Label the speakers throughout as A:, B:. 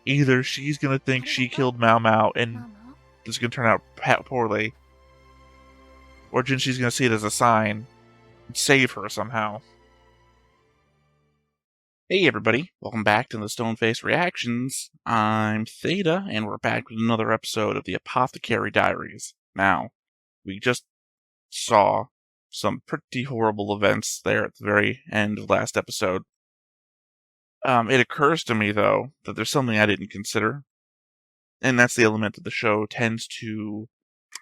A: Either she's gonna think she killed Maomao and this is gonna turn out poorly, or Jinshi's gonna see it as a sign and save her somehow. Hey everybody, welcome back to the Stoneface Reactions. I'm Theta, and we're back with another episode of the Apothecary Diaries. Now, we just saw some pretty horrible events there at the very end of last episode. It occurs to me, though, that there's something I didn't consider, and that's the element that the show tends to...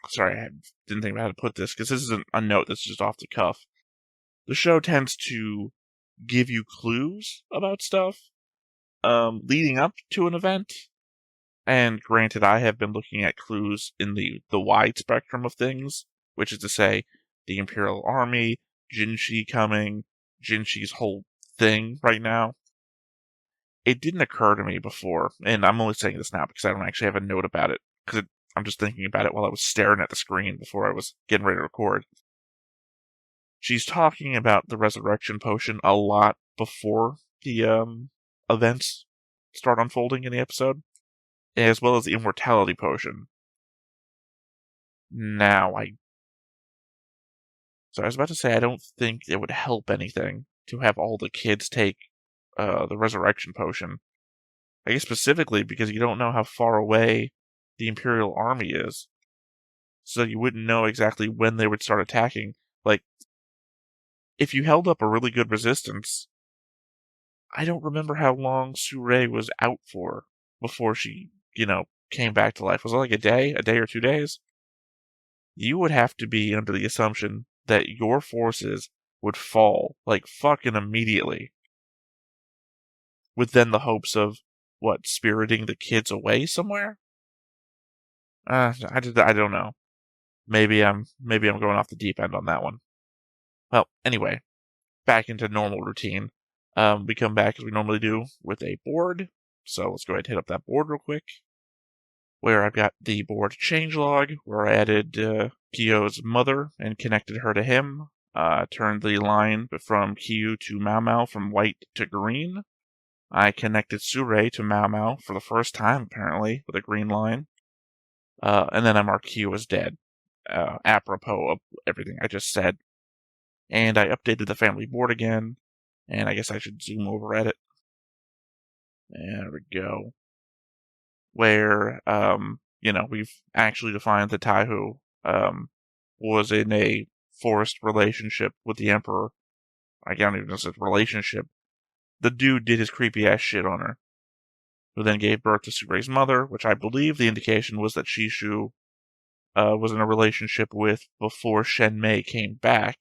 A: Sorry, I didn't think about how to put this, because this isn't a note, this is just off the cuff. The show tends to give you clues about stuff leading up to an event. And granted, I have been looking at clues in the wide spectrum of things, which is to say, the Imperial Army, Jinshi coming, Jinshi's whole thing right now. It didn't occur to me before, and I'm only saying this now because I don't actually have a note about it, because I'm just thinking about it while I was staring at the screen before I was getting ready to record. She's talking about the resurrection potion a lot before the events start unfolding in the episode, as well as the immortality potion. Now, I was about to say I don't think it would help anything to have all the kids take the resurrection potion. I guess specifically because you don't know how far away the Imperial Army is. So you wouldn't know exactly when they would start attacking. Like, if you held up a really good resistance, I don't remember how long Surei was out for before she, came back to life. Was it like a day or 2 days? You would have to be under the assumption that your forces would fall, like, fucking immediately. With then the hopes of, spiriting the kids away somewhere? I don't know. Maybe I'm going off the deep end on that one. Well, anyway, back into normal routine. We come back as we normally do with a board. So let's go ahead and hit up that board real quick. Where I've got the board changelog, where I added Kyo's mother and connected her to him. Turned the line from Kyo to Maomao from white to green. I connected Surei to Maomao for the first time, apparently, with a green line. And then I marked Kyo as dead, apropos of everything I just said. And I updated the family board again, and I guess I should zoom over at it. There we go. Where, we've actually defined that Taihu was in a forced relationship with the Emperor. I don't even know if it's a relationship. The dude did his creepy-ass shit on her, who then gave birth to Surei's mother, which I believe the indication was that Shishu was in a relationship with before Shenmei came back.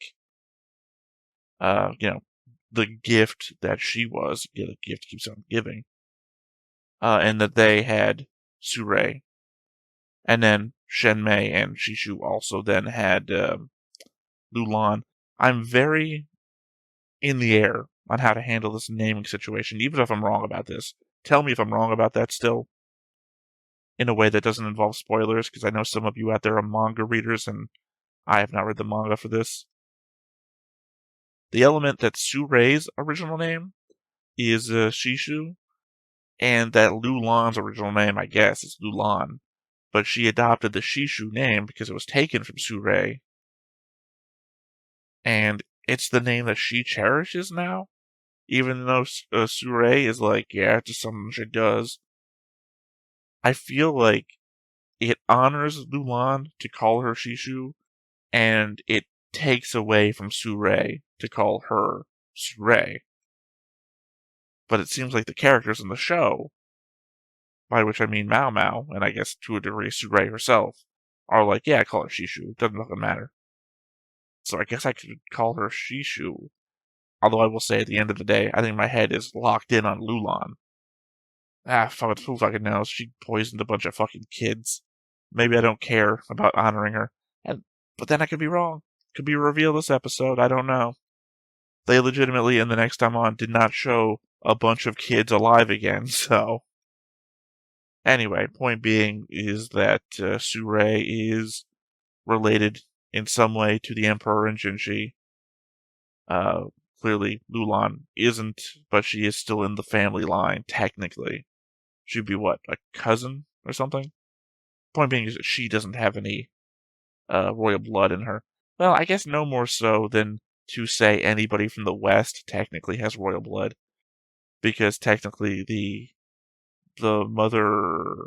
A: The gift that she was. Yeah, the gift keeps on giving. And that they had Surei. And then Shenmei and Shishu also then had Lulan. I'm very in the air on how to handle this naming situation, even if I'm wrong about this. Tell me if I'm wrong about that still, in a way that doesn't involve spoilers, because I know some of you out there are manga readers, and I have not read the manga for this. The element that Surei's original name is Shishu, and that Lulan's original name, I guess, is Lulan. But she adopted the Shishu name because it was taken from Surei. And it's the name that she cherishes now, even though Surei is like, yeah, it's just something she does. I feel like it honors Lulan to call her Shishu, and it takes away from Surei to call her Surei. But it seems like the characters in the show, by which I mean Maomao, and I guess to a degree Surei herself, are like, yeah, call her Shishu, it doesn't fucking matter. So I guess I could call her Shishu. Although I will say at the end of the day, I think my head is locked in on Lulan. Fuck, who fucking knows? She poisoned a bunch of fucking kids. Maybe I don't care about honoring her. But then I could be wrong. Could be revealed this episode, I don't know. They legitimately, in the next time on, did not show a bunch of kids alive again, so... Anyway, point being is that Surei is related in some way to the Emperor and Jinshi. Clearly, Lulan isn't, but she is still in the family line, technically. She'd be what, a cousin or something? Point being is that she doesn't have any royal blood in her. Well, I guess no more so than to say anybody from the West technically has royal blood, because technically the mother,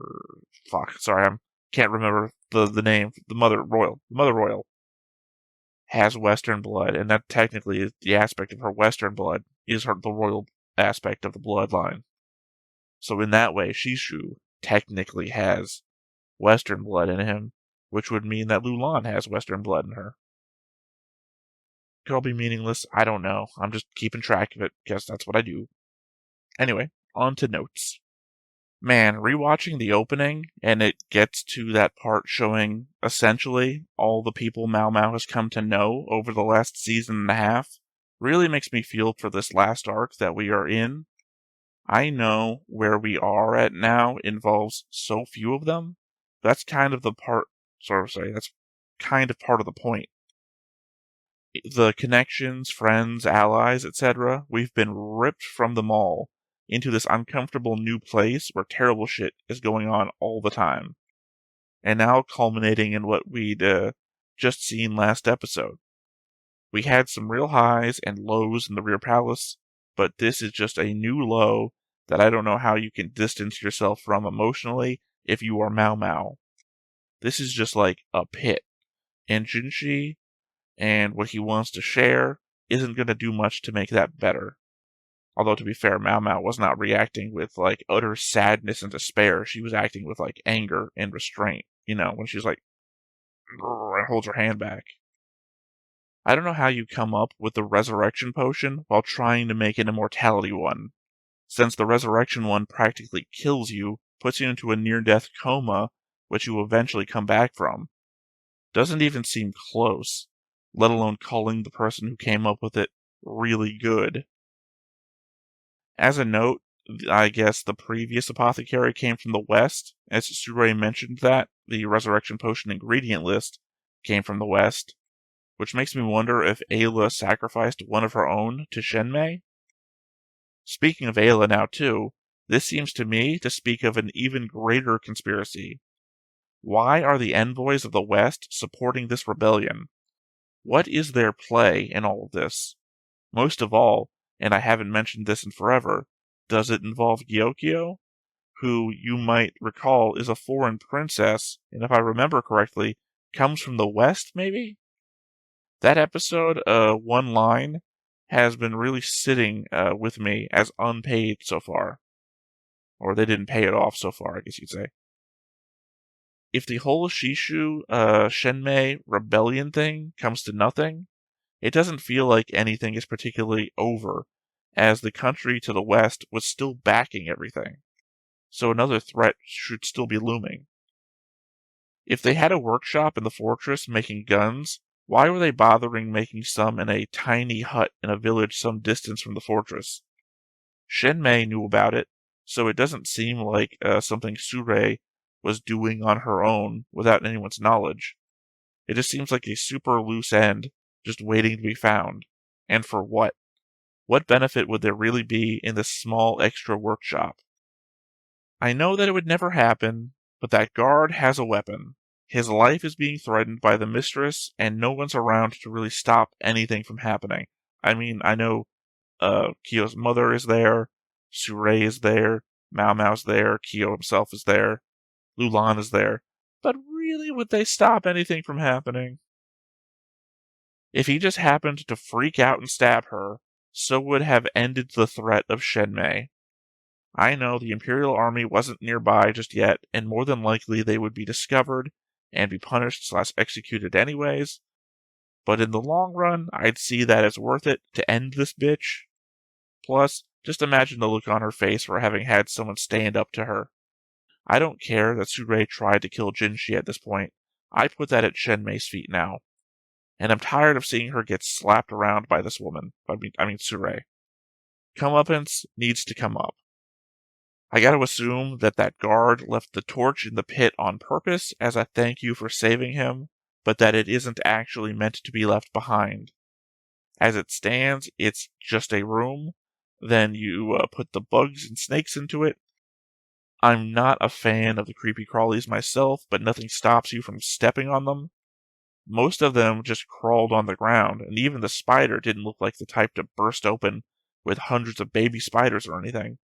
A: fuck, sorry, I can't remember the name. The mother royal has Western blood, and that technically is the aspect of her Western blood is the royal aspect of the bloodline. So in that way, Shishu technically has Western blood in him, which would mean that Lulan has Western blood in her. Could all be meaningless. I don't know. I'm just keeping track of it because that's what I do. Anyway, on to notes. Man, rewatching the opening, and it gets to that part showing essentially all the people Maomao has come to know over the last season and a half, really makes me feel for this last arc that we are in. I know where we are at now involves so few of them. That's kind of the part, that's kind of part of the point. The connections, friends, allies, etc., we've been ripped from them all into this uncomfortable new place where terrible shit is going on all the time. And now culminating in what we'd just seen last episode. We had some real highs and lows in the rear palace, but this is just a new low that I don't know how you can distance yourself from emotionally if you are Maomao. This is just like a pit. And Jinshi and what he wants to share isn't going to do much to make that better. Although, to be fair, Maomao was not reacting with, like, utter sadness and despair. She was acting with, like, anger and restraint. You know, when she's like, and holds her hand back. I don't know how you come up with the resurrection potion while trying to make an immortality one, since the resurrection one practically kills you, puts you into a near-death coma, which you eventually come back from. Doesn't even seem close, let alone calling the person who came up with it really good. As a note, I guess the previous apothecary came from the West, as Surei mentioned that the resurrection potion ingredient list came from the West, which makes me wonder if Ayla sacrificed one of her own to Shenmei. Speaking of Ayla now too, this seems to me to speak of an even greater conspiracy. Why are the envoys of the West supporting this rebellion? What is their play in all of this? Most of all, and I haven't mentioned this in forever, does it involve Gyokyo, who you might recall is a foreign princess, and if I remember correctly, comes from the West, maybe? That episode, one line, has been really sitting with me as unpaid so far. Or they didn't pay it off so far, I guess you'd say. If the whole Shishu Shenmei rebellion thing comes to nothing, it doesn't feel like anything is particularly over, as the country to the west was still backing everything. So another threat should still be looming. If they had a workshop in the fortress making guns, why were they bothering making some in a tiny hut in a village some distance from the fortress? Shenmei knew about it, so it doesn't seem like something Surei was doing on her own without anyone's knowledge. It just seems like a super loose end, just waiting to be found. And for what? What benefit would there really be in this small extra workshop? I know that it would never happen, but that guard has a weapon. His life is being threatened by the mistress, and no one's around to really stop anything from happening. I mean, I know Kyo's mother is there, Surei is there, Maomao's there, Kyo himself is there, Lulan is there, but really would they stop anything from happening? If he just happened to freak out and stab her, so would have ended the threat of Shenmei. I know the Imperial Army wasn't nearby just yet, and more than likely they would be discovered and be punished/executed anyways, but in the long run, I'd see that as worth it to end this bitch. Plus, just imagine the look on her face for having had someone stand up to her. I don't care that Surei tried to kill Jinshi at this point. I put that at Shenmei's feet now. And I'm tired of seeing her get slapped around by this woman. I mean Surei. Comeuppance needs to come up. I gotta assume that that guard left the torch in the pit on purpose as a thank you for saving him, but that it isn't actually meant to be left behind. As it stands, it's just a room. Then you put the bugs and snakes into it. I'm not a fan of the creepy crawlies myself, but nothing stops you from stepping on them. Most of them just crawled on the ground, and even the spider didn't look like the type to burst open with hundreds of baby spiders or anything.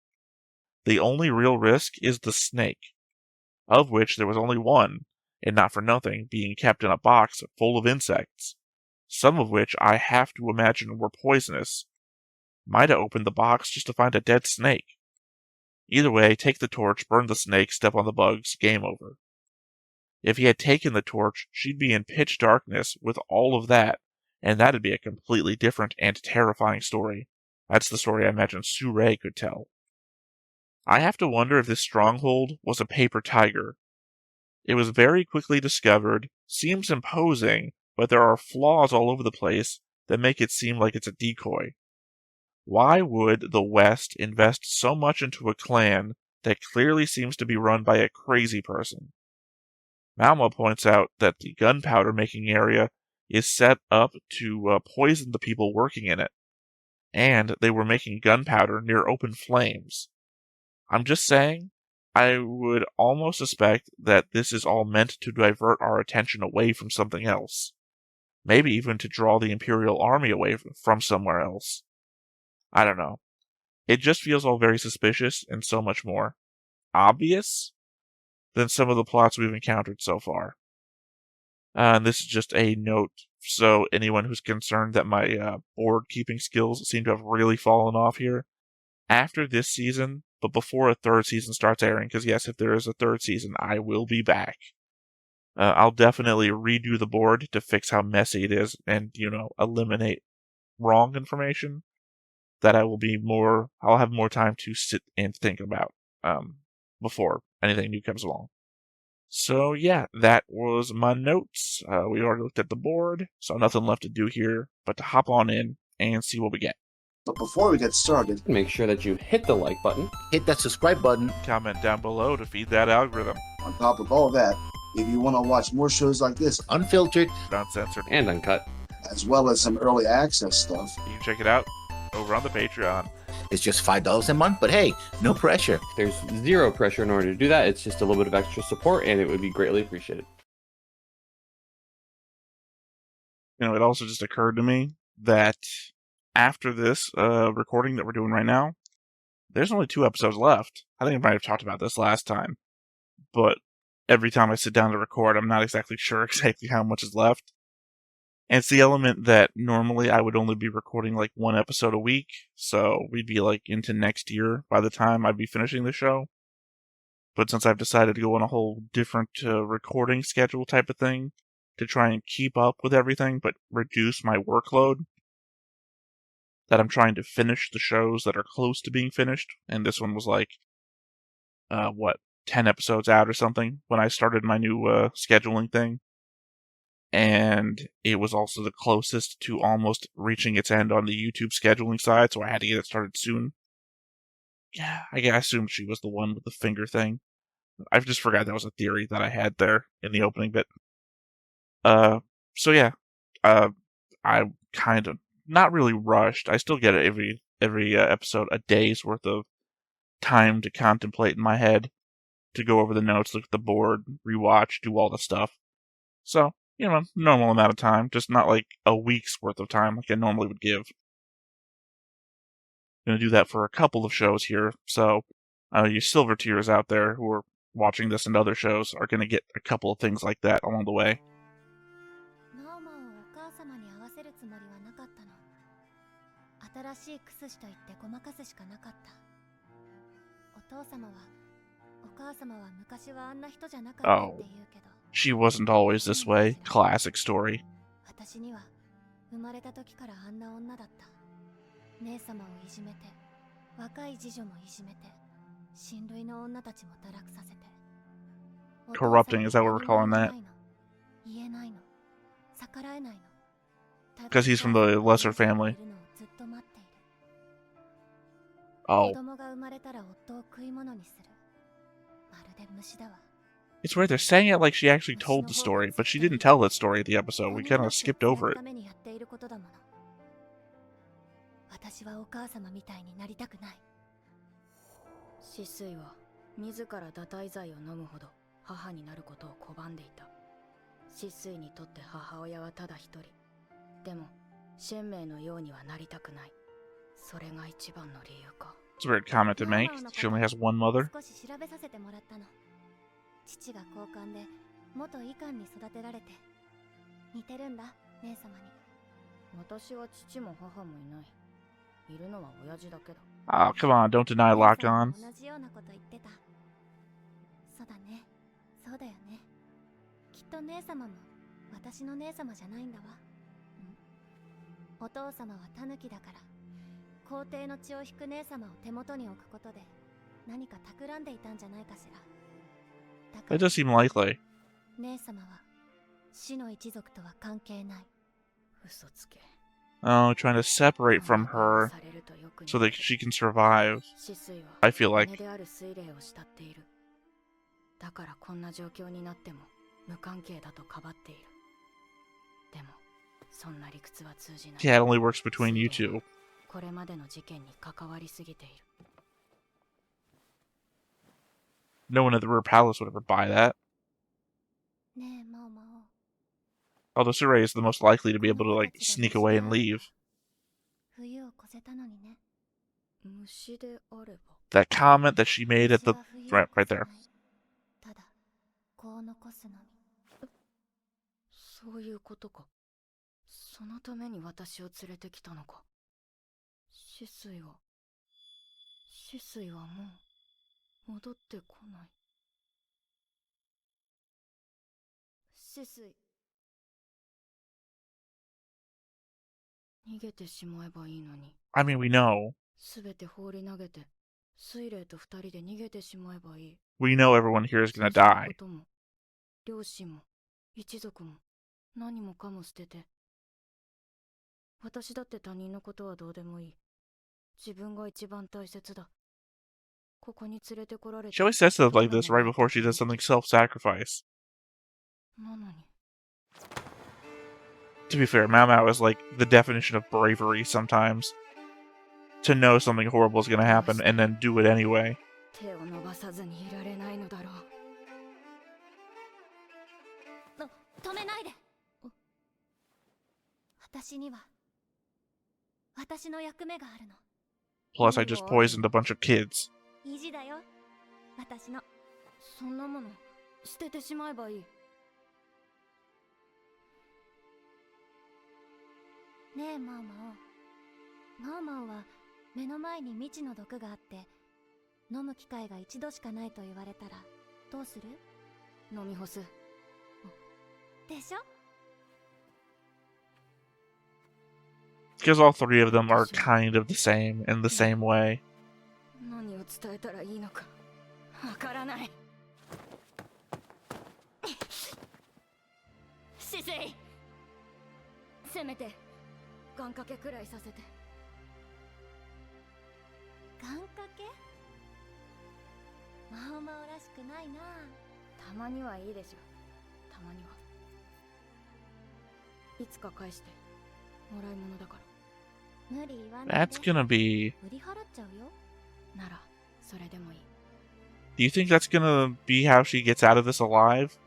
A: The only real risk is the snake, of which there was only one, and not for nothing, being kept in a box full of insects, some of which I have to imagine were poisonous. Might have opened the box just to find a dead snake. Either way, take the torch, burn the snake, step on the bugs, game over. If he had taken the torch, she'd be in pitch darkness with all of that, and that'd be a completely different and terrifying story. That's the story I imagine Sue could tell. I have to wonder if this stronghold was a paper tiger. It was very quickly discovered, seems imposing, but there are flaws all over the place that make it seem like it's a decoy. Why would the West invest so much into a clan that clearly seems to be run by a crazy person? Maomao points out that the gunpowder making area is set up to poison the people working in it, and they were making gunpowder near open flames. I'm just saying, I would almost suspect that this is all meant to divert our attention away from something else. Maybe even to draw the Imperial Army away from somewhere else. I don't know. It just feels all very suspicious and so much more obvious than some of the plots we've encountered so far. And this is just a note, so anyone who's concerned that my board keeping skills seem to have really fallen off here. After this season, but before a third season starts airing, because yes, if there is a third season, I will be back. I'll definitely redo the board to fix how messy it is and, eliminate wrong information that I'll have more time to sit and think about before anything new comes along. So yeah, that was my notes. We already looked at the board, so nothing left to do here but to hop on in and see what we get.
B: But before we get started,
C: make sure that you hit the like button,
B: hit that subscribe button,
A: comment down below to feed that algorithm.
B: On top of all that, if you want to watch more shows like this, unfiltered,
A: uncensored,
C: and uncut,
B: as well as some early access stuff,
A: you can check it out over on the Patreon.
D: It's just $5 a month, but hey, no pressure.
C: There's zero pressure in order to do that. It's just a little bit of extra support, and it would be greatly appreciated.
A: It also just occurred to me that after this recording that we're doing right now, there's only 2 episodes left. I think I might have talked about this last time, but every time I sit down to record, I'm not exactly sure exactly how much is left. And it's the element that normally I would only be recording like 1 episode a week, so we'd be like into next year by the time I'd be finishing the show. But since I've decided to go on a whole different recording schedule type of thing to try and keep up with everything but reduce my workload, that I'm trying to finish the shows that are close to being finished, and this one was like, 10 episodes out or something when I started my new scheduling thing. And it was also the closest to almost reaching its end on the YouTube scheduling side, so I had to get it started soon. Yeah, I assumed she was the one with the finger thing. I just forgot that was a theory that I had there in the opening bit. So yeah, I kind of not really rushed. I still get it every episode a day's worth of time to contemplate in my head, to go over the notes, look at the board, rewatch, do all the stuff. So, normal amount of time, just not like a week's worth of time like I normally would give. I'm going to do that for a couple of shows here, so you silver tiers out there who are watching this and other shows are going to get a couple of things like that along the way. Oh, she wasn't always this way. Classic story. Corrupting, is that what we're calling that? Because he's from the lesser family. Oh. It's weird, they're saying it like she actually told the story, but she didn't tell that story at the episode. We kind of skipped over it.
E: 自ら堕胎剤を飲むほど母になることを拒んでいた。失水にとって母親はただ一人。でも、シェンメイのようにはなりたくない。それが一番の理由か。
A: It's a weird comment to make. She only has one mother.
F: 少し調べさせてもらったの。父が交換で元医官に育てられて似てるんだ、姉様に。
E: 私は父も母もいない。いるのは親父だけだ。
A: Oh, come on, don't deny Locked On.
F: 同じようなこと言ってた。そうだね。そうだよね。きっと姉様も私の姉様じゃないんだわ。お父様はタヌキだから、皇帝の血を引く姉様を手元に置くことで何か企んでいたんじゃないかしら。だか
A: It
F: ら
A: does seem likely.
F: 姉様は死の一族とは関係ない。
E: 嘘つけ。
A: Oh, trying to separate from her so that she can survive. I feel like.
E: 姉である推礼を慕っている。だからこんな状況になっても無関係だとかばっている。でもそんな理屈は通じない。
A: Yeah, it only works between you two.
E: これまでの事件に関わりすぎている。
A: No one at the River Palace would ever buy that.
F: ねえ、マオマオ。
A: Although Surrey is the most likely to be able to, like, sneak away and leave.
F: 冬を越せたのにね。
E: 虫であれば。
A: That comment that she made at the... right there.
F: ただ、子を残すのみ。
E: そういうことか。そのために私を連れてきたのか。死水はもう戻ってこない。死水。逃げてしまえばいいのに。
A: I mean, we know.
E: すべて放り投げて、水霊と二人で逃げてしまえばいい。
A: We know everyone here is gonna die.
E: 両親も一族も何もかも捨てて。私だって他人のことはどうでもいい。自分が一番大切だ。ここに連れてこられて。
A: She always says stuff like this right before she does something self-sacrifice.
E: なのに。
A: To be fair, Maomao is like the definition of bravery sometimes. To know something horrible is gonna happen and then do it anyway.
E: 手を伸ばさずにいられないのだろう。
F: 止めないで。私には私の役目があるの。
A: Plus, I just poisoned a bunch of kids.
F: 意地だよ、私の。
E: そんなもの捨ててしまえばいい。
F: ねえ、マオマオ。マオマオは目の前に未知の毒があって飲む機会が一度しかないと言われたらどうする？
E: 飲み干す。
F: でしょ？
A: Because all three of them are kind of the same in the same way.
E: 何を伝えたらいいのかわからない。死水。せめて願掛けくらいさせて。
F: 願掛け？マオマオらしくないな。
E: たまにはいいでしょ。たまには。いつか返してもらい物だから。
F: 無理言わないで。
A: That's gonna be...
F: 売り払っちゃうよ。
E: ならそれでもいい。
A: Do you think that's gonna be how she gets out of this alive?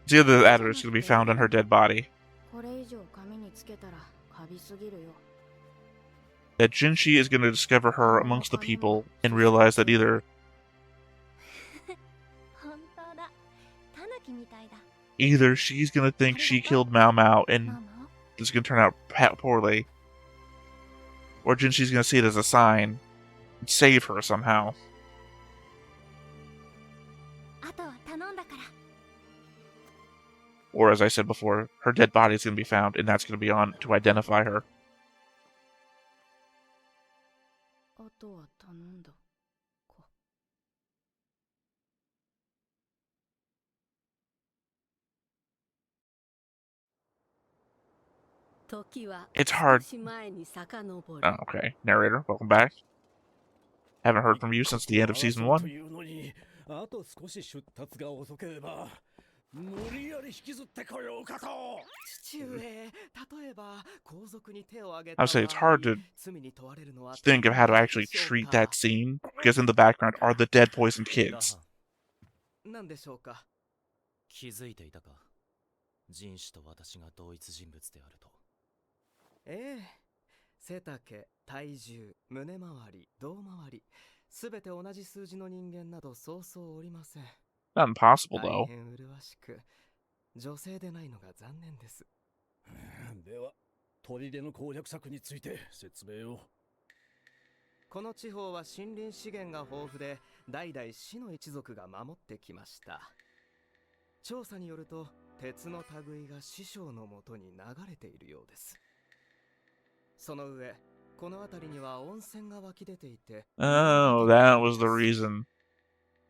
A: It's either that or it's gonna be found on her dead body.
E: これ以上紙につけたらカビすぎるよ。
A: That Jinshi is gonna discover her amongst the people and realize that either
F: 本当だ。タヌキみたいだ。
A: she's gonna think she killed Maomao
F: マ
A: and
F: オマオ。
A: it's gonna turn out poorly, or Jinshi's gonna see it as a sign and save her somehow.
F: あとは頼んだから。
A: Or as I said before, her dead body is gonna be found and that's gonna be on to identify her.
E: あとは頼んだか。
A: It's hard. Oh, okay. Narrator, welcome back. Haven't heard from you since the end of season 1.
G: 無理やり引きずってこようかと。父上、例えば皇族に手を挙げた
A: I would say it's hard to think of how to actually treat that scene. because in the background are the dead poisoned kids.
G: なんでしょうか。
H: 気づいていたか。人種と私が同一人物であると。
G: ええ、背丈、体重、胸周り、胴回り、すべて同じ数字の人間などそうそうおりません。
A: Not impossible
G: 大
A: though.
G: 変麗しく、女性でないのが残念です。
I: では、砦の攻略策について説明を。
G: この地方は森林資源が豊富で、代々死の一族が守ってきました。調査によると、鉄の類が師匠のもとに流れているようです。その上、この辺りには温泉が湧き出ていて、
A: Oh, that was the reason.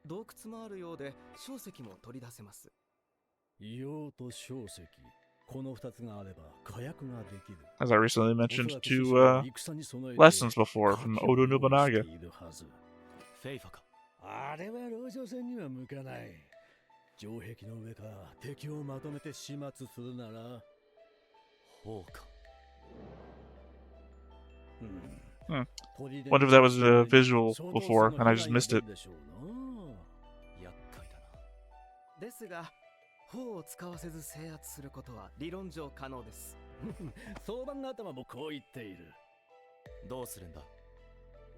G: 洞窟もあるようで、硝石も取り出せます。
I: 硫黄と硝石、この2つがあれば火薬ができる。
A: As I recently mentioned two lessons before from Oda Nobunaga.
H: フェイファか。
I: あれは籠城戦には向かない。城壁の上から敵をまとめて始末するなら。
H: ほうか。
A: Wonder if that was a visual before and I just missed it.
H: 厄介だな。
G: ですが、砲を使わせず制圧することは理論上可能です。
I: 相談頭もこう言っている。
H: どうするんだ。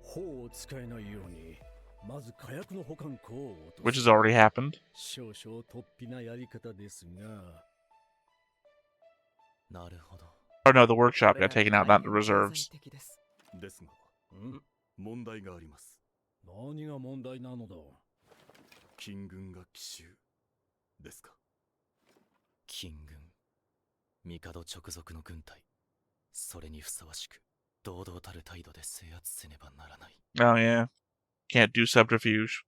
I: 砲を使えないように、まず火薬の保管庫を落とす。
A: Which has already happened.
I: 少々突飛なやり方ですが。
H: なるほど。
A: Oh no, the workshop got taken out, not the reserves.
J: ですが、問題があります。
I: 何が問題なのだ。
J: 金軍が奇襲ですか。
H: 金軍、帝直属の軍隊、それにふさわしく堂々たる態度で制圧せねばならない。
A: Oh yeah, can't do subterfuge.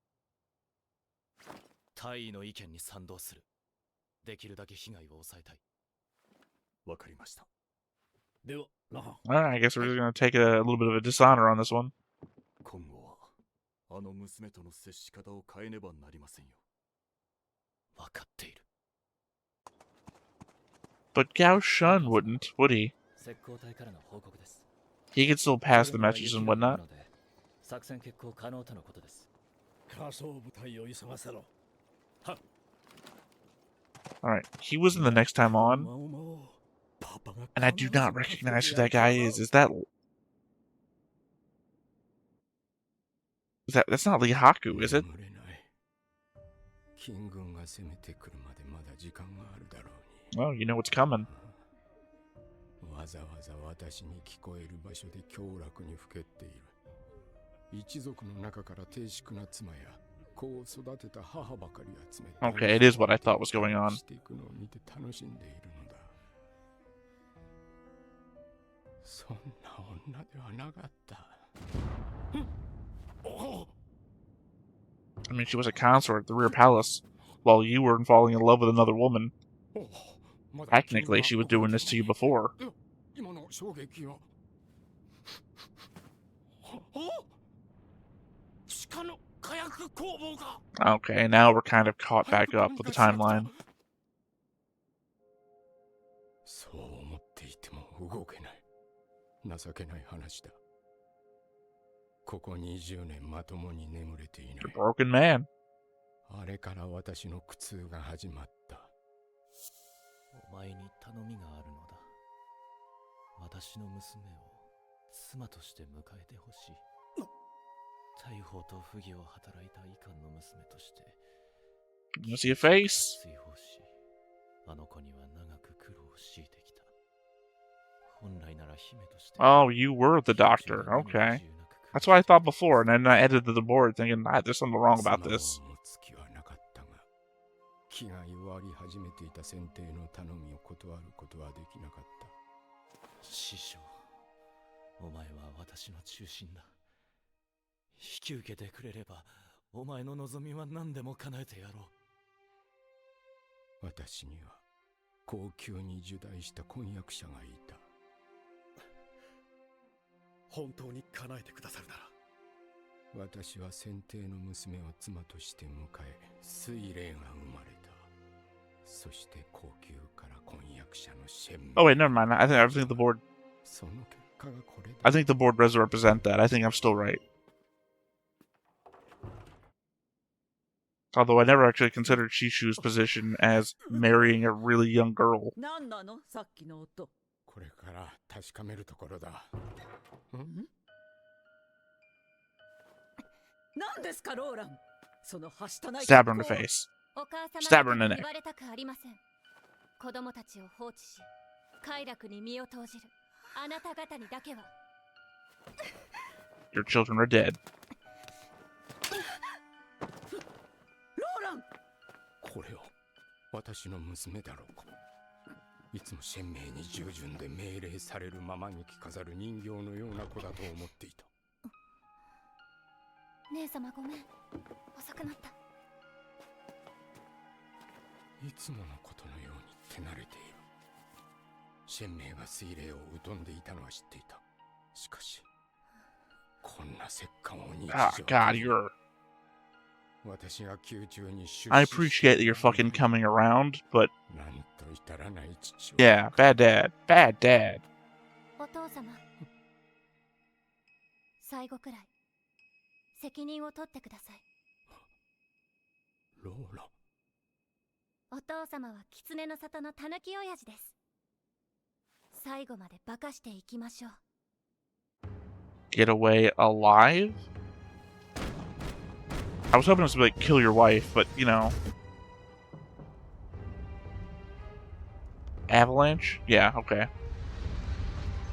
H: 大尉の意見に賛同する。できるだけ被害を抑えたい。
J: わかりました。
I: では、
A: Alright, I guess we're just gonna take a little bit of a dishonor on this one.
J: 今後はあの娘との接し方を変えねばなりませんよ。
H: わかっている。
A: But Gao Shun wouldn't, would he? He could still pass the messages and whatnot. Alright, he was in the next time on. And I do not recognize who that guy is. Is that... That's not Lee Haku, is it?
K: 金軍が攻めてくるまでまだ時間があるだろうに。
A: Well, you know what's coming.
K: わざわざ私に聞こえる場所で凶楽にふけっている。一族の中から低粛な妻や子を育てた母ばかり集めて。
A: Okay, it is what I thought was going on.
K: していくのを見て楽しんでいるのだ。そんな女ではなかった。
A: I mean, she was a consort at the rear palace, while you were falling in love with another woman. Technically, she was doing this to you before. Okay, now we're kind of caught back up with the timeline.
K: そう思っていても動けない。情けない話だ。ここ20年まともに眠れていない。
A: You're a broken man.
K: あれから私の苦痛が始まった。
H: お前に頼みがあるのだ。私の娘を妻として迎えてほしい。大砲と不義を働いた遺憾の娘として。
A: You see a face?
H: 追放し、あの子には長く苦労を強いてきた。本来なら姫として。
A: Oh, you were the doctor. Okay. That's what I thought before, and then I edited the board thinking, there's something wrong about this.
K: 気が弱り始めていた選定の頼みを断ることはできなかった。
H: 師匠、お前は私の中心だ。引き受けてくれれば、お前の望みは何でも叶えてやろ
K: う。私には高級に受代した婚約者がいた。
I: 本当に叶えてくださるなら。
K: 私は選定の娘を妻として迎え、水霊が生まれた。そして高級から婚約者のシェン。
A: Oh wait, never mind. I think the board. I think the board does represent that. I think I'm still right. Although I never actually considered Shishu's position as marrying a really young girl.
L: 何なのさっきの音。
K: これから確かめるところだ。
L: 何ですかローラン。そのはしたない。
A: Stab her in the face.
F: お母様
A: Stab her in the
F: に
A: neck.
F: 言われたくありません。子供たちを放置し、快楽に身を投じるあなた方にだけは。
A: Your children are dead.
L: ローラン。
K: これを私の娘だろうか。いつも鮮明に従順で命令されるままに着飾る人形のような子だと思っていた。
F: 姉様ごめん、遅くなった。
K: いつものことのように手慣れている。鮮明が水霊を疎んでいたのは知っていた。しかしこんな折檻を日常
A: God, you're...
K: 私が宮中に出
A: I appreciate that you're fucking coming around, but...
K: なんと至らない父
A: Yeah, bad dad. Bad dad.
F: お父様、最後くらい責任を取ってください。
K: ローラ。
F: お父様は狐の里のたぬき親父です。最後まで化かしていきましょう。
A: Get away alive? I was hoping it was like kill your wife, but you know. Avalanche? Yeah, okay.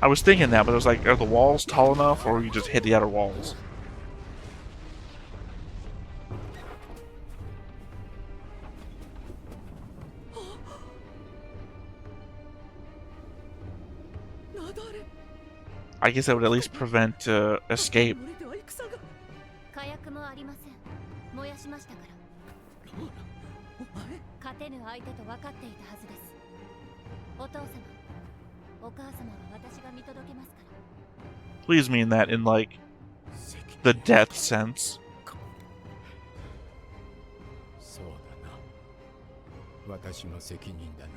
A: I was thinking that, but I was like, are the walls tall enough, or you just hit the outer walls? I guess that would at least prevent escape.
F: 火薬もありません。燃やしましたから。勝てぬ相手と分かっていたはずです。お父様、お母様は私が見届けますから。
A: Please mean that in like the death sense.
K: そうだな。私の責任だな。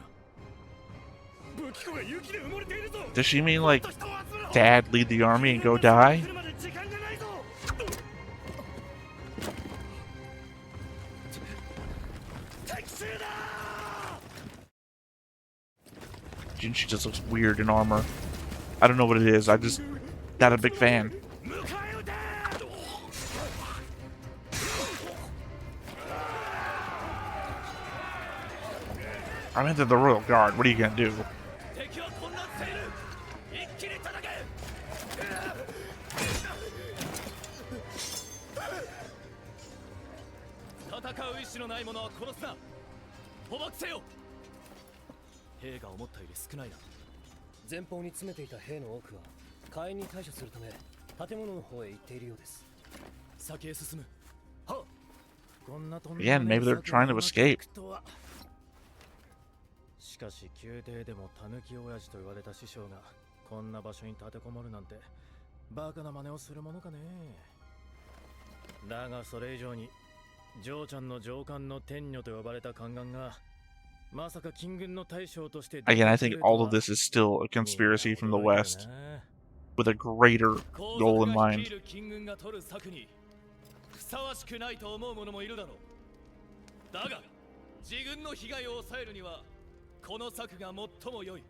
A: Does she mean like dad lead the army and go die? Jinshi just looks weird in armor. I don't know what it is. I just not a big fan. I'm into the Royal Guard. What are you gonna do? Again, maybe they're trying to escape.
H: しかし宮廷でもタヌキ親父と言われた師匠がこんな場所に立てこもるなんてバカな真似をするものかね。だがそれ以上に嬢ちゃんの上官の天女と呼ばれた宦官がまさか金軍の大将として。
A: Again, I think all of this is still a conspiracy from the West with a greater goal in mind.
H: 金軍が取る策にふさわしくないと思う者もいるだろう。だが自軍の被害を抑えるにはこの策が最も良い。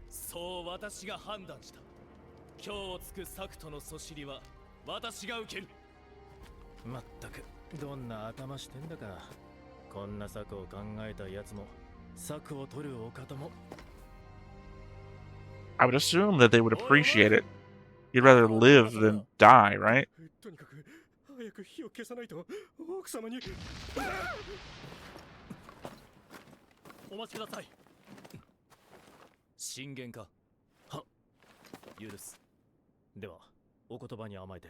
H: そう私が判断した。今日をつく策とのそしりは私が受ける。まったくどんな頭してんだか。こんな策を考えたやつも策を取るお方も。
A: I would assume that they would appreciate it. You'd rather live than die, right?
K: とにかく早く火を消さないと奥様に。
H: お待ちください。進言か。は、許す。では、お言葉に甘えて。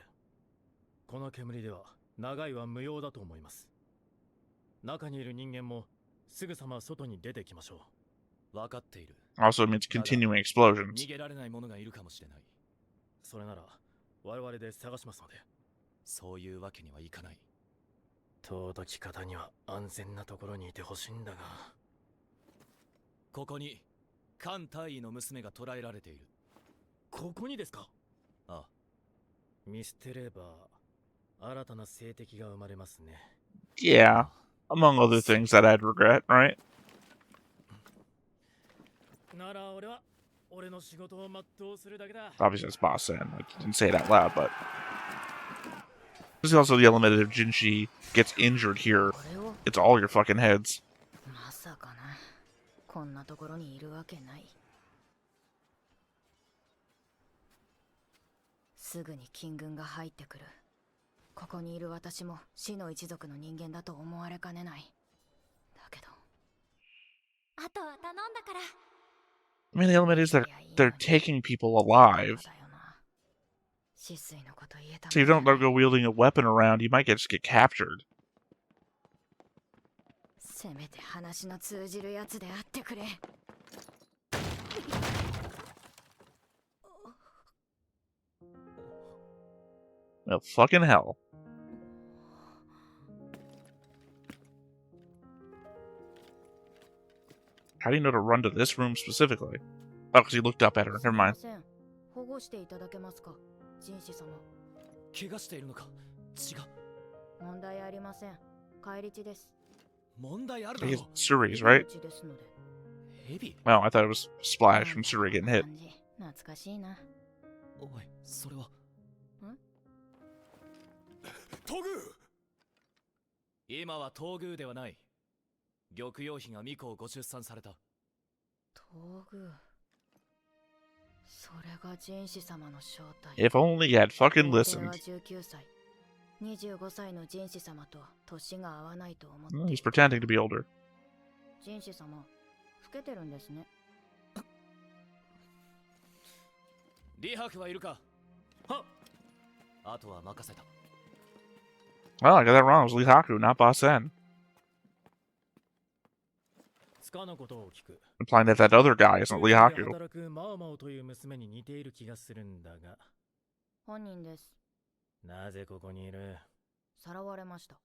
H: この煙では長いは無用だと思います。中にいる人間もすぐさま外に出てきましょう。分かっている。
A: Also means continuing explosions.
H: 逃げられない者がいるかもしれない。それなら我々で探しますので。そういうわけにはいかない。届き方には安全なところにいてほしいんだが。ここに艦大尉の娘が捕らえられている。ここにですか？ああ。見捨てれば新たな性敵が生まれますね。
A: Yeah, among other things that I'd regret, right? Obviously, it's boss Sen. I didn't say it out loud, but there's also the element that if Jinshi gets injured here, it's all your fucking heads.
E: まさかな。こんなところにいるわけない。すぐに金軍が入ってくる。ここにいる私も死の一族の人間だと思われかねない。だけど。
F: あとは頼んだから。
A: I mean, the element is that they're taking people alive. So you don't go wielding a weapon around, you might just get captured.
E: せめて話の通じるやつであってくれ。
A: Oh, fucking hell. How do you know to run to this room specifically? Oh, because he looked up at her. Never mind.
E: 保護していただけますか、jin士様。
H: 怪我しているのか？血が。
E: 問題ありません。返り血です。
H: 問題ある
A: I
H: だ
A: guess
H: ろ。
A: Suri's, right?
H: ヘビ？
A: Well, I thought it was Splash from Suri getting hit.
E: 懐かしいな。
H: おい、それは。
J: トグ！
H: 今は東宮ではない。玉葉妃が巫女をご出産された。
E: 東宮。それがjin士様の正体。
A: If only he had fucking listened.
E: 19歳。25歳のjin士様と年が合わないと思って。
A: Well, he's pretending to be older.
E: jin士様、老けてるんですね。
H: 李白はいるか？はっ。あとは任せた。
A: Well, I got that wrong. It was Lihaku, not Boss Sen.
I: つかのことを聞く。
A: Implying that that other guy isn't Lihaku.
I: 働くマオマオという娘に似ている気がするんだが。
E: 本人です。
I: なぜここにいる？
E: さらわれました。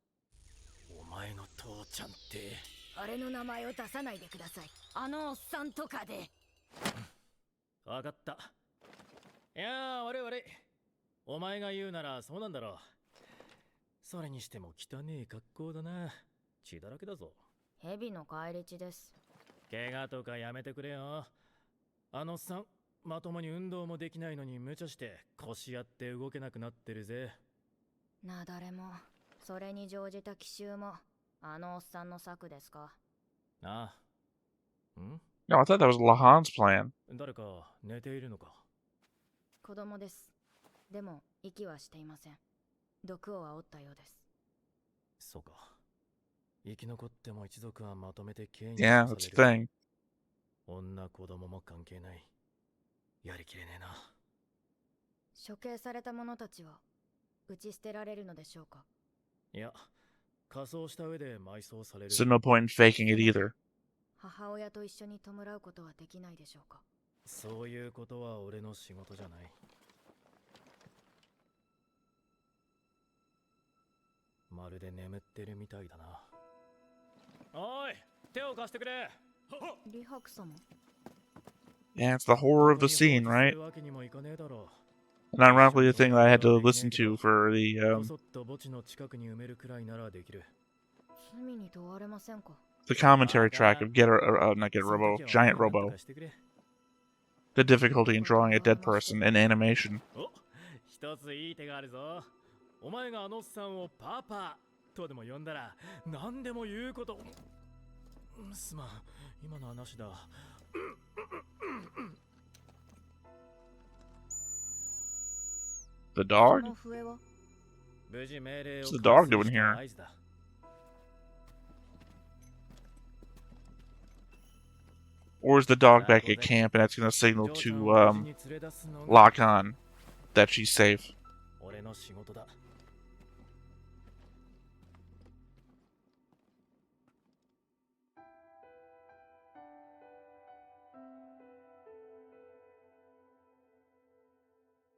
I: お前の父ちゃんって。
E: あれの名前を出さないでください。あのおっさんとかで。
I: わかった。いやー、悪い悪い。お前が言うならそうなんだろう。それにしても汚ねえ格好だな。血だらけだぞ。
E: 蛇の返り血です。
I: 怪我とかやめてくれよ。あのさん、まともに運動もできないのに無茶して腰やって動けなくなってるぜ。
E: なだれも、それに乗じた奇襲も、あのおっさんの策ですか？
I: ああ。ん？
A: No, I thought that was Lahan's plan.
I: 誰か寝ているのか？
E: 子供です。でも、息はしていません。毒を煽ったようです。
I: そうか。生き残っても一族はまとめて刑に
A: Yeah, that's the thing.
I: 女子供も関係ない。やりきれねえな。
E: 処刑された者たちは打ち捨てられるのでしょうか？
I: いや、仮装した上で埋葬される。
A: So no point in faking it either.
E: 母親と一緒に弔うことはできないでしょうか？
I: そういうことは俺の仕事じゃない。まるで眠ってるみたいだな。おい、手を貸してくれ。
E: 李白様。
A: Yeah, it's the horror of the scene, right? And ironically, the thing that I had to listen to for the commentary track of not Get a Robo, Giant Robo. The difficulty in drawing a dead person in animation.
I: 一ついい手があるぞ。お前があのおっさんをパパとでも呼んだら何でも言うこと。すまん、今の話だ。
A: The dog? What's the dog doing here? Or is the dog back at camp and that's going to signal to Lakan that she's safe?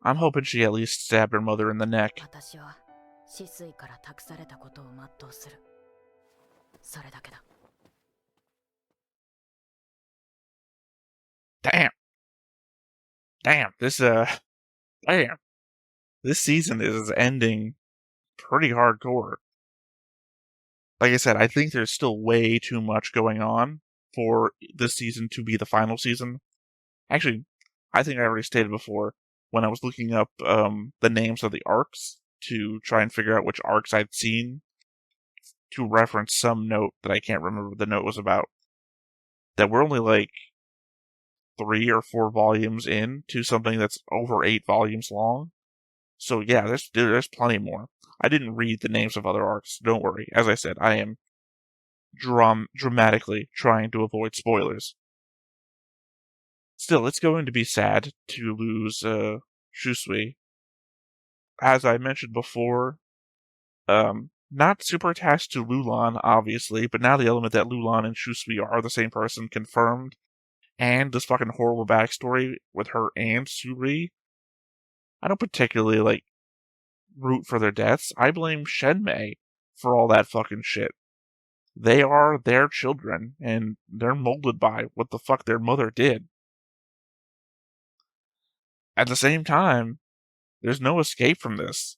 A: I'm hoping she at least stabbed her mother in the neck. Damn. Damn, damn. This season is ending pretty hardcore. like I said, I think there's still way too much going on for this season to be the final season. Actually, I think I already stated before when I was looking up the names of the arcs to try and figure out which arcs I'd seen to reference some note that I can't remember what the note was about, that we're only like 3 or 4 volumes in to something that's over 8 volumes long. So yeah, there's plenty more. I didn't read the names of other arcs, don't worry. As I said, I am dramatically trying to avoid spoilers. Still, it's going to be sad to lose Shusui. As I mentioned before, not super attached to Lulan, obviously, but now the element that Lulan and Shusui are the same person confirmed, and this fucking horrible backstory with her and Suri, I don't particularly, root for their deaths. I blame Shenmei for all that fucking shit. They are their children, and they're molded by what the fuck their mother did. At the same time, there's no escape from this.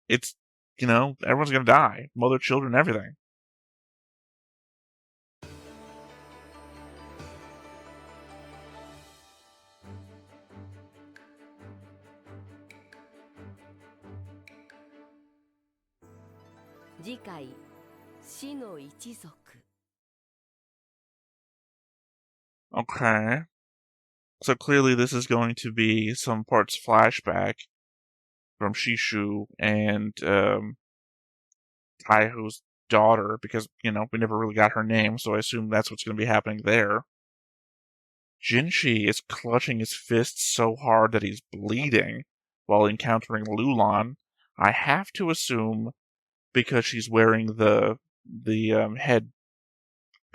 A: It's, everyone's gonna die. Mother, children, everything. Okay. So clearly this is going to be some parts flashback from Shishu and Taiho's daughter, because, we never really got her name, so I assume that's what's going to be happening there. Jinshi is clutching his fists so hard that he's bleeding while encountering Lulan. I have to assume because she's wearing the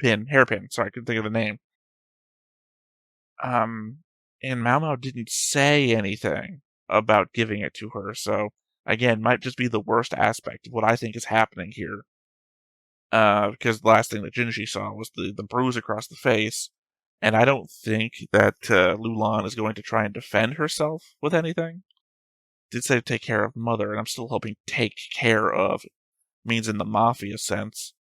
A: hairpin. Sorry, I couldn't think of the name. And Maomao didn't say anything about giving it to her, so again, might just be the worst aspect of what I think is happening here. Because the last thing that Jinshi saw was the bruise across the face, and I don't think that Lulan is going to try and defend herself with anything. Did say to take care of mother, and I'm still hoping take care of means in the mafia sense.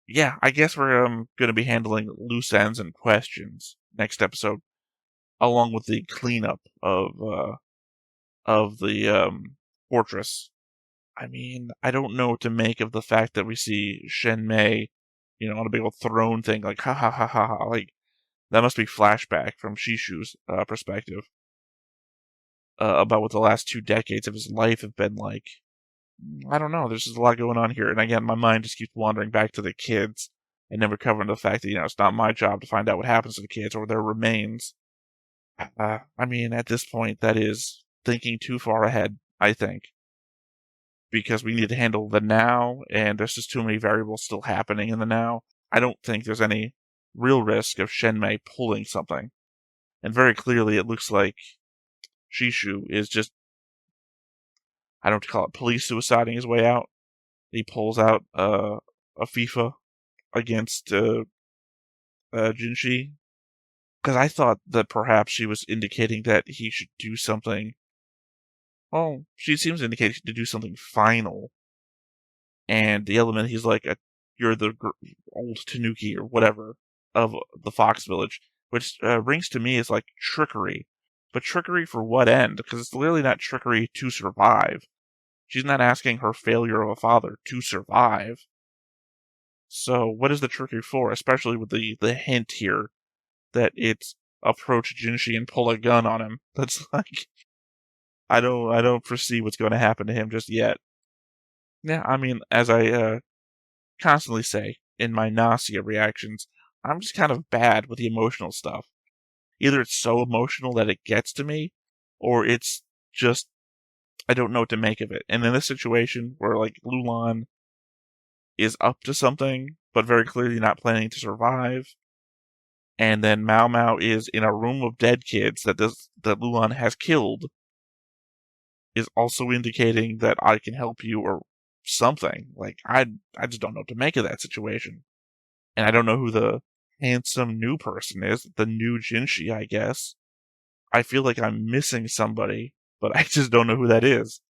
A: Yeah, I guess we're going to be handling loose ends and questions next episode, along with the cleanup of the fortress. I mean, I don't know what to make of the fact that we see Shenmei, on a big old throne thing, like, ha ha ha ha ha, like, that must be flashback from Shishu's perspective, about what the last 2 decades of his life have been like. I don't know, there's just a lot going on here, and again, my mind just keeps wandering back to the kids, and never covering the fact that, it's not my job to find out what happens to the kids or their remains. I mean, at this point, that is thinking too far ahead, I think. Because we need to handle the now, and there's just too many variables still happening in the now. I don't think there's any real risk of Shenmei pulling something. And very clearly, it looks like Shishu is just, I don't know what to call it, police suiciding his way out. He pulls out a FIFA against Jinshi. Because I thought that perhaps she was indicating that he should do something. Well, she seems to indicate to do something final. And the element, he's like, you're the old Tanuki or whatever of the Fox Village, which rings to me as like trickery. But trickery for what end? Because it's literally not trickery to survive. She's not asking her failure of a father to survive. So what is the trickery for? Especially with the hint here that it's approach Jinshi and pull a gun on him. That's like, I don't foresee what's going to happen to him just yet. Yeah, I mean, as I constantly say in my nausea reactions, I'm just kind of bad with the emotional stuff. Either it's so emotional that it gets to me, or it's just, I don't know what to make of it. And in this situation, where, Lulan is up to something, but very clearly not planning to survive, and then Maomao is in a room of dead kids that Lulan has killed, is also indicating that I can help you, or something. I just don't know what to make of that situation. And I don't know who the handsome new person is, the new Jinshi, I guess. I feel like I'm missing somebody, but I just don't know who that is.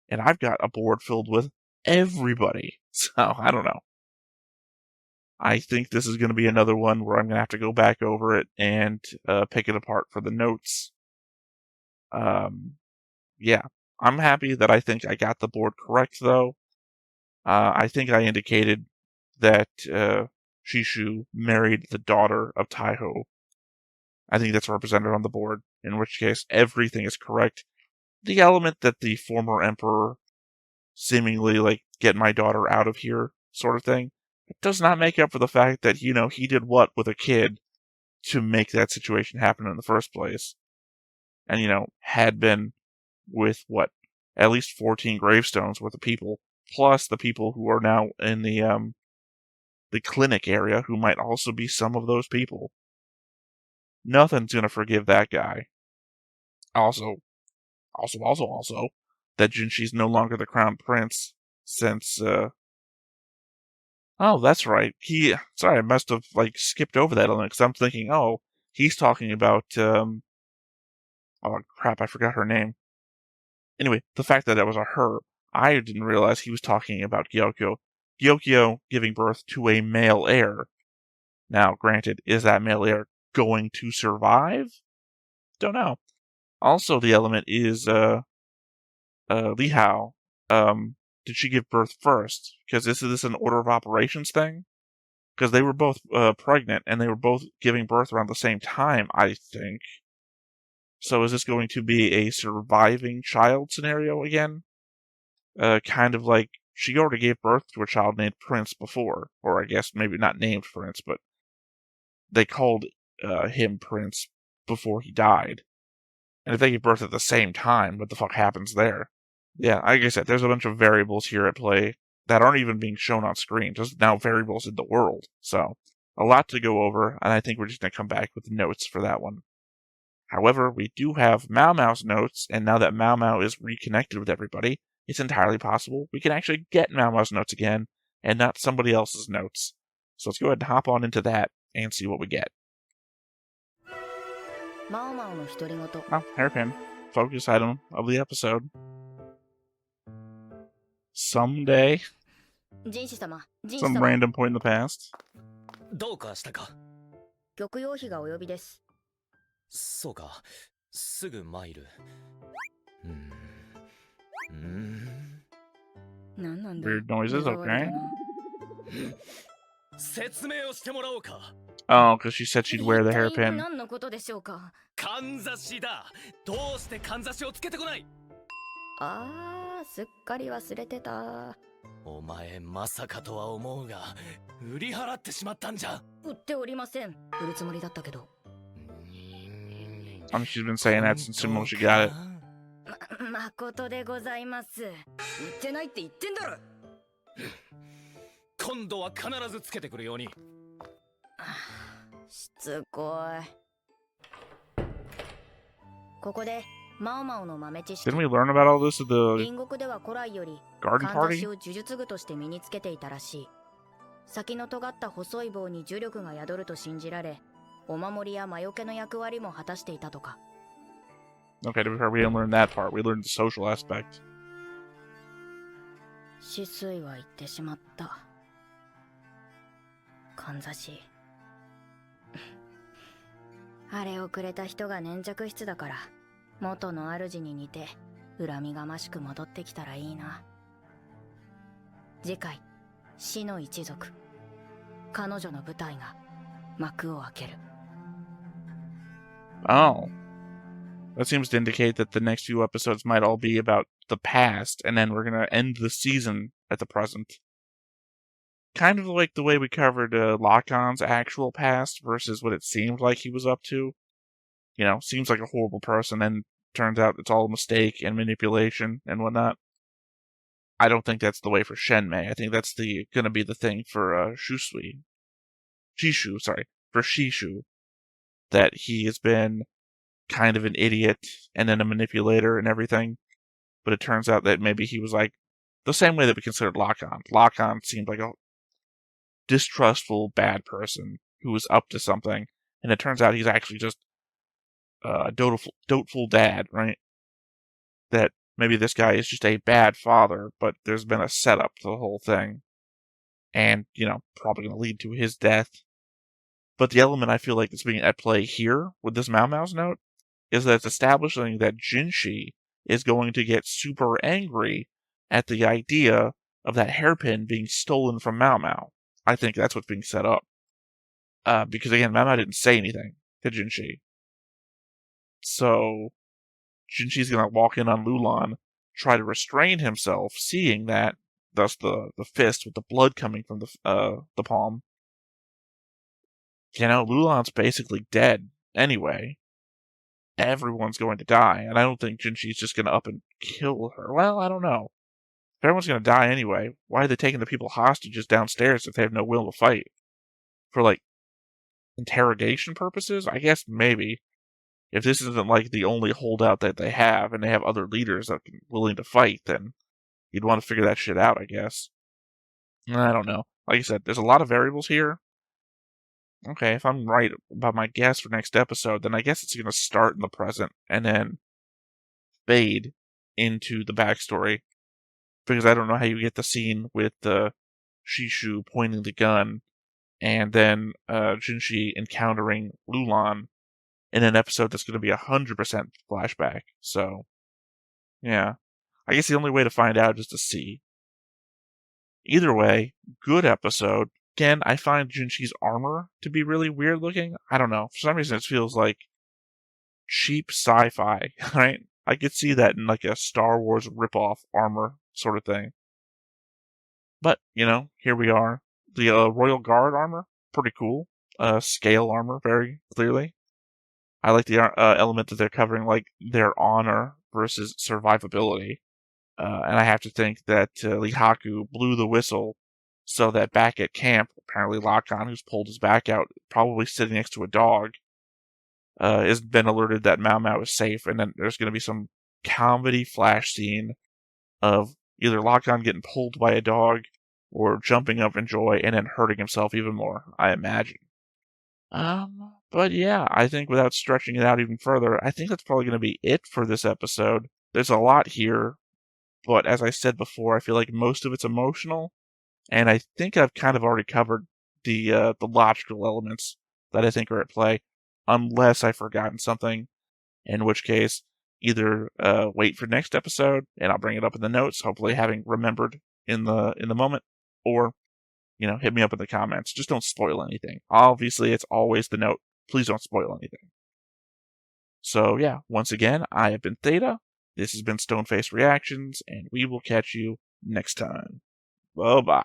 A: And I've got a board filled with everybody. So, I don't know. I think this is going to be another one where I'm going to have to go back over it and pick it apart for the notes. Yeah, I'm happy that I think I got the board correct, though. I think I indicated that Shishu married the daughter of Taiho. I think that's represented on the board, in which case everything is correct. The element that the former emperor seemingly, like, get my daughter out of here sort of thing, it does not make up for the fact that, he did what with a kid to make that situation happen in the first place. And, had been with, at least 14 gravestones worth of people, plus the people who are now in the clinic area who might also be some of those people. Nothing's gonna forgive that guy. Also, that Jinshi's no longer the crown prince since, oh, that's right. Sorry, I must have, skipped over that element, because I'm thinking, oh, he's talking about, oh crap, I forgot her name. Anyway, the fact that was a her, I didn't realize he was talking about Gyokyo. Gyokyo giving birth to a male heir. Now, granted, is that male heir going to survive? Don't know. Also, the element is, Li Hao. Did she give birth first? Because is this an order of operations thing? Because they were both pregnant, and they were both giving birth around the same time, I think. So is this going to be a surviving child scenario again? Kind of like, she already gave birth to a child named Prince before. Or I guess maybe not named Prince, but they called him Prince before he died. And if they give birth at the same time, what the fuck happens there? Yeah, like I said, there's a bunch of variables here at play that aren't even being shown on screen, just now variables in the world. So, a lot to go over, and I think we're just going to come back with notes for that one. However, we do have Maomao's notes, and now that Maomao is reconnected with everybody, it's entirely possible we can actually get Maomao's notes again, and not somebody else's notes. So let's go ahead and hop on into that and see what we get. Oh, hairpin. Focus item of the episode. Someday. Some random point in the past.
I: どうかしたか？
E: 玉葉妃がお呼びです。
I: そうか、すぐ参る。
E: なんなんだ。
A: Weird noises, okay.
I: 説明をしてもらおうか。
A: Oh, because she said she'd wear the hairpin.
E: 何のことでしょうか。
I: かんざしだ。どうしてかんざしをつけてこない？
E: ああ、すっかり忘れてた。
I: お前まさかとは思うが、売り払ってしまったんじゃ。
E: 売っておりません。売るつもりだったけど。
A: I mean, she's been saying that since the moment she got it.
E: 誠でございます。売ってないって言ってんだろ。
I: 今度は必ずつけてくるように。
E: しつこい。ここでマオマオの豆知識。
A: Didn't we learn about all this at the
E: 隣国では古来より
A: garden
E: かんざし
A: party?
E: を呪術具として身につけていたらしい。先の尖った細い棒に呪力が宿ると信じられ、お守りや魔除けの役割も果たしていたとか。
A: Okay, to be fair, we didn't learn that part. We learned the social aspect.
E: 止水は言ってしまった。かんざし。あれをくれた人が粘着質だから、元の主に似て恨みがましく戻ってきたらいいな。次回、死の一族。彼女の舞台が幕を開ける。
A: Oh. That seems to indicate that the next few episodes might all be about the past, and then we're gonna end the season at the present. Kind of like the way we covered Lakan's actual past versus what it seemed like he was up to. Seems like a horrible person, and turns out it's all a mistake and manipulation and whatnot. I don't think that's the way for Shenmei. I think that's gonna be the thing for for Shishu. That he has been kind of an idiot and then a manipulator and everything. But it turns out that maybe he was like the same way that we considered Lakan. Lakan seemed like a distrustful, bad person who was up to something, and it turns out he's actually just a doubtful dad, right? That maybe this guy is just a bad father, but there's been a setup to the whole thing. And, probably going to lead to his death. But the element I feel like is being at play here with this Maomao's note is that it's establishing that Jinshi is going to get super angry at the idea of that hairpin being stolen from Maomao. I think that's what's being set up. Because again, Maomao didn't say anything to Jinshi. So Jinshi's going to walk in on Lulan, try to restrain himself, seeing that, thus the fist with the blood coming from the palm. Lulan's basically dead anyway. Everyone's going to die, and I don't think Jinshi's just going to up and kill her. Well, I don't know. If everyone's going to die anyway, why are they taking the people hostages downstairs if they have no will to fight? For, interrogation purposes? I guess maybe. If this isn't, the only holdout that they have, and they have other leaders that are willing to fight, then you'd want to figure that shit out, I guess. I don't know. Like I said, there's a lot of variables here. Okay, if I'm right about my guess for next episode, then I guess it's going to start in the present and then fade into the backstory. Because I don't know how you get the scene with Shishu pointing the gun and then Jinshi encountering Lulan in an episode that's going to be 100% flashback. So, yeah. I guess the only way to find out is to see. Either way, good episode. Again, I find Jinshi's armor to be really weird looking. I don't know. For some reason, it feels like cheap sci-fi, right? I could see that in a Star Wars ripoff armor sort of thing. But, here we are. The Royal Guard armor, pretty cool. Scale armor, very clearly. I like the element that they're covering, their honor versus survivability. And I have to think that Lihaku blew the whistle so that back at camp, apparently Lakan, who's pulled his back out, probably sitting next to a dog, has been alerted that Maomao is safe, and then there's going to be some comedy flash scene of either Lakan getting pulled by a dog or jumping up in joy and then hurting himself even more, I imagine. But yeah, I think without stretching it out even further, I think that's probably going to be it for this episode. There's a lot here, but as I said before, I feel like most of it's emotional. And I think I've kind of already covered the logical elements that I think are at play, unless I've forgotten something, in which case, either wait for next episode, and I'll bring it up in the notes, hopefully having remembered in the moment, or, hit me up in the comments. Just don't spoil anything. Obviously, it's always the note. Please don't spoil anything. So yeah, once again, I have been Theta, this has been Stoneface Reactions, and we will catch you next time. Bye-bye.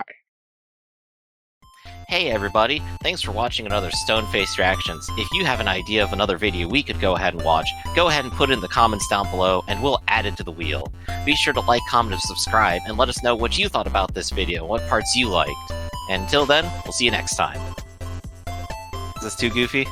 M: Hey everybody, thanks for watching another Stoneface Reactions. If you have an idea of another video we could go ahead and watch, go ahead and put it in the comments down below and we'll add it to the wheel. Be sure to like, comment, and subscribe, and let us know what you thought about this video, what parts you liked. And until then, we'll see you next time. Is this too goofy?